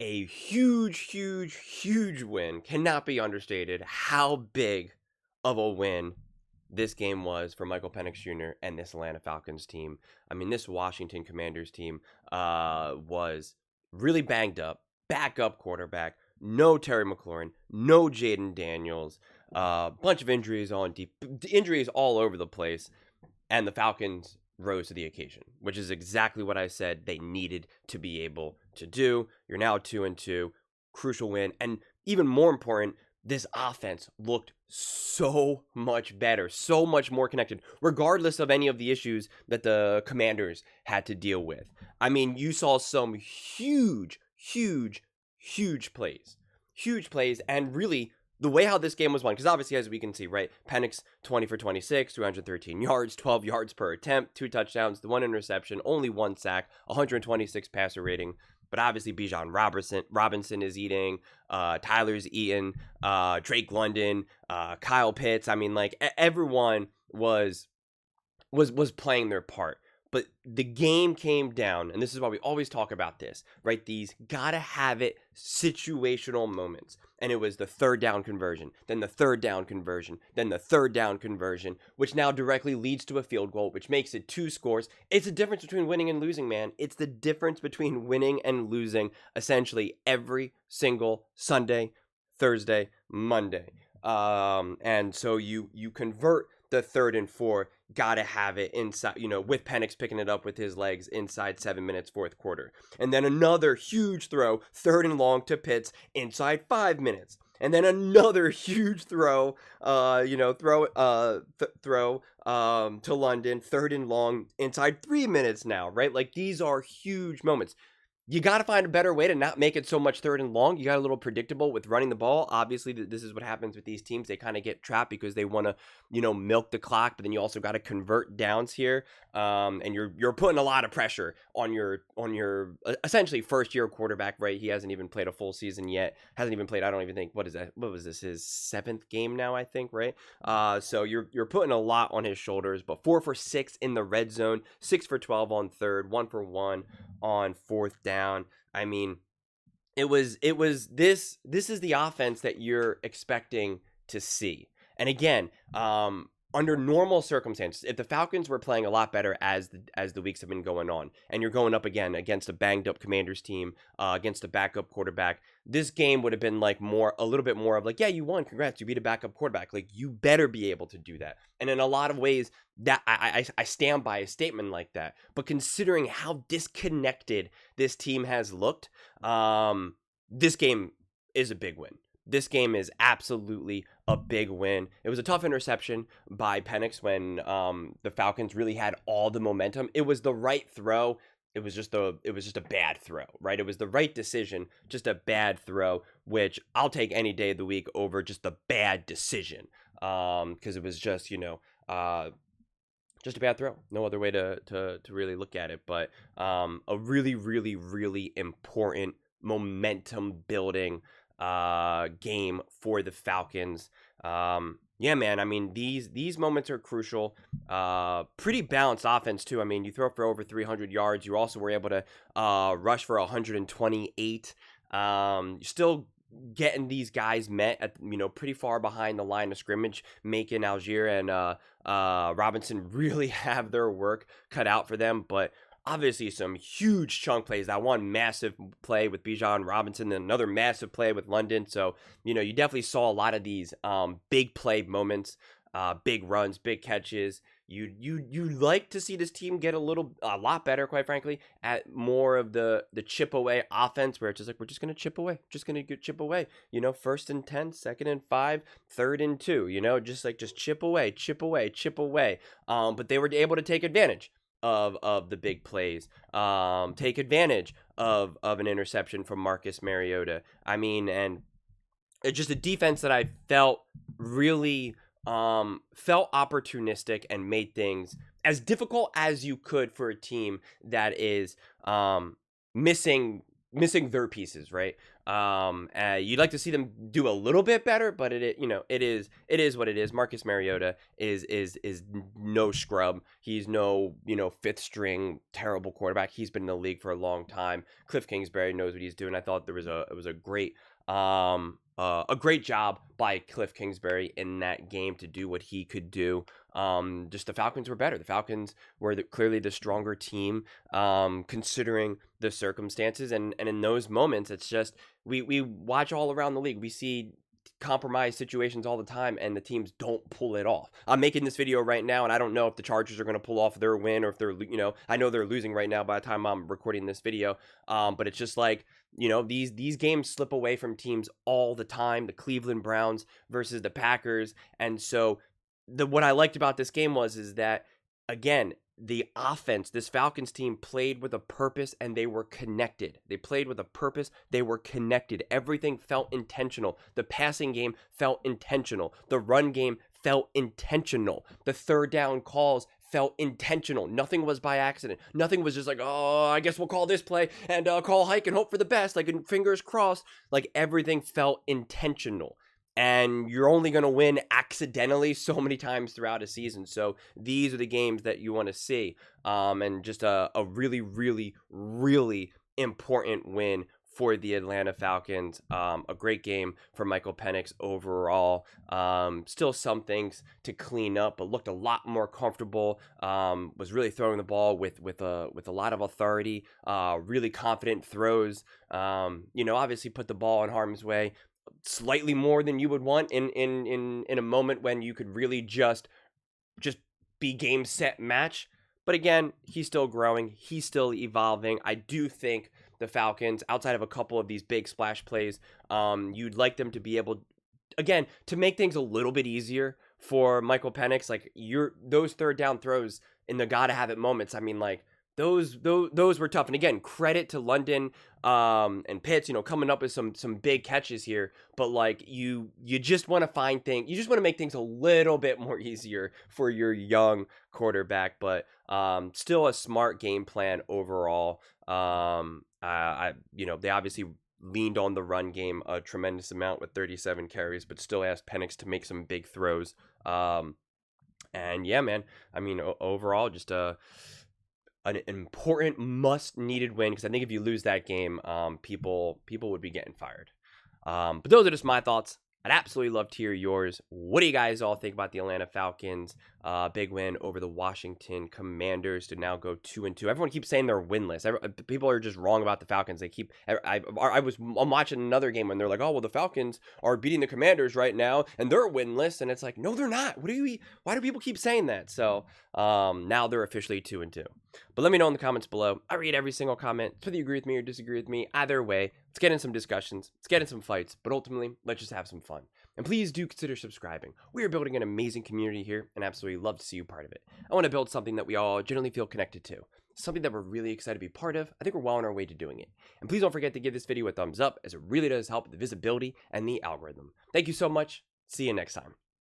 a huge win. Cannot be understated how big of a win this game was for Michael Penix Jr. and this Atlanta Falcons team. I mean, this Washington Commanders team was really banged up, backup quarterback, no Terry McLaurin, no Jaden Daniels, bunch of injuries injuries all over the place, and the Falcons rose to the occasion, which is exactly what I said they needed to be able to do. You're now 2-2, crucial win, and even more important, this offense looked so much better, so much more connected, regardless of any of the issues that the Commanders had to deal with. I mean, you saw some huge plays. Huge plays, and really, the way how this game was won, because obviously, as we can see, right, Penix, 20 for 26, 213 yards, 12 yards per attempt, 2 touchdowns, the 1 interception, only 1 sack, 126 passer rating. But obviously, Bijan Robinson is eating, Tyler's eating, Drake London, Kyle Pitts. I mean, like, everyone was playing their part. But the game came down, and this is why we always talk about this, right? These gotta have it situational moments. And it was the third down conversion, then the third down conversion, then the third down conversion, which now directly leads to a field goal, which makes it 2 scores. It's the difference between winning and losing, man. It's the difference between winning and losing essentially every single Sunday, Thursday, Monday. And so you convert the 3rd and 4, gotta have it inside, with Penix picking it up with his legs inside 7 minutes, 4th quarter. And then another huge throw, 3rd and long to Pitts inside 5 minutes. And then another huge throw, to London, 3rd and long inside 3 minutes now, right? Like, these are huge moments. You got to find a better way to not make it so much 3rd and long. You got a little predictable with running the ball. Obviously, this is what happens with these teams. They kind of get trapped because they want to, milk the clock, but then you also got to convert downs here. And you're putting a lot of pressure on your essentially first year quarterback, right? He hasn't even played a full season yet. Hasn't even played, I don't even think, what was this, his 7th game now, I think, right? So you're putting a lot on his shoulders, but 4 for 6 in the red zone, 6 for 12 on 3rd, 1 for 1 on 4th down. I mean, this is the offense that you're expecting to see. And again, under normal circumstances, if the Falcons were playing a lot better as the weeks have been going on, and you're going up again against a banged up Commanders team, against a backup quarterback, this game would have been like a little bit more of like, yeah, you won, congrats, you beat a backup quarterback. Like, you better be able to do that. And in a lot of ways, that I stand by a statement like that. But considering how disconnected this team has looked, this game is a big win. This game is absolutely a big win. It was a tough interception by Penix when the Falcons really had all the momentum. It was the right throw. It was just a bad throw, right? It was the right decision, just a bad throw, which I'll take any day of the week over just a bad decision. Because it was just, just a bad throw. No other way to really look at it. But a really important momentum building game for the Falcons. Yeah, man. I mean, these moments are crucial. Pretty balanced offense too. I mean, you throw for over 300 yards. You also were able to rush for 128. You're still getting these guys met at pretty far behind the line of scrimmage, making Algier and Robinson really have their work cut out for them. But obviously some huge chunk plays. That one massive play with Bijan Robinson, then another massive play with London. So, you definitely saw a lot of these big play moments, big runs, big catches. You like to see this team get a lot better, quite frankly, at more of the chip away offense, where it's just like, we're just going to chip away, chip away, 1st and 10, 2nd and 5, 3rd and 2, just chip away. But they were able to take advantage of the big plays, take advantage of an interception from Marcus Mariota. I mean, and it's just a defense that I felt really felt opportunistic and made things as difficult as you could for a team that is missing their pieces, right? You'd like to see them do a little bit better, but it is what it is. Marcus Mariota is no scrub. He's no fifth string terrible quarterback. He's been in the league for a long time. Cliff Kingsbury knows what he's doing. I thought it was a great job by Cliff Kingsbury in that game to do what he could do. Just the Falcons were better. The Falcons were clearly the stronger team, considering the circumstances. And in those moments, it's just we watch all around the league. We see compromise situations all the time, and the teams don't pull it off. I'm making this video right now, and I don't know if the Chargers are going to pull off their win, or if they're, I know they're losing right now by the time I'm recording this video. But it's just like, these games slip away from teams all the time. The Cleveland Browns versus the Packers. And so what I liked about this game is that, again, the offense, this Falcons team played with a purpose, and they were connected. They played with a purpose. They were connected. Everything felt intentional. The passing game felt intentional. The run game felt intentional. The third down calls felt intentional. Nothing was by accident. Nothing was just like, oh, I guess we'll call this play and call hike and hope for the best, like, and fingers crossed. Like, everything felt intentional. And you're only going to win accidentally so many times throughout a season. So these are the games that you want to see. And just a really, really, really important win for the Atlanta Falcons. A great game for Michael Penix overall. Still some things to clean up, but looked a lot more comfortable. Was really throwing the ball with a lot of authority. Really confident throws. Obviously put the ball in harm's way slightly more than you would want in a moment when you could really just be game, set, match. But again, he's still growing. He's still evolving. I do think the Falcons, outside of a couple of these big splash plays, you'd like them to be able, again, to make things a little bit easier for Michael Penix. Like, those third down throws in the gotta have it moments. I mean, like, those were tough. And again, credit to London and Pitts, coming up with some big catches here. But like, you just want to find things, you just want to make things a little bit more easier for your young quarterback. But still a smart game plan overall. They obviously leaned on the run game a tremendous amount with 37 carries, but still asked Penix to make some big throws. And yeah, man, I mean, overall, just an important must-needed win, because I think if you lose that game, people would be getting fired. But those are just my thoughts. I'd absolutely love to hear yours. What do you guys all think about the Atlanta Falcons? Big win over the Washington Commanders to now go 2-2. Everyone keeps saying they're winless. People are just wrong about the Falcons. I'm watching another game when they're like, oh, well, the Falcons are beating the Commanders right now and they're winless, and it's like, no, they're not. Why do people keep saying that? So now they're officially 2-2. But let me know in the comments below. I read every single comment, whether you agree with me or disagree with me. Either way, let's get in some discussions, let's get in some fights, but ultimately, let's just have some fun. And please do consider subscribing. We are building an amazing community here, and absolutely love to see you part of it. I want to build something that we all generally feel connected to, something that we're really excited to be part of. I think we're well on our way to doing it. And please don't forget to give this video a thumbs up, as it really does help with the visibility and the algorithm. Thank you so much. See you next time.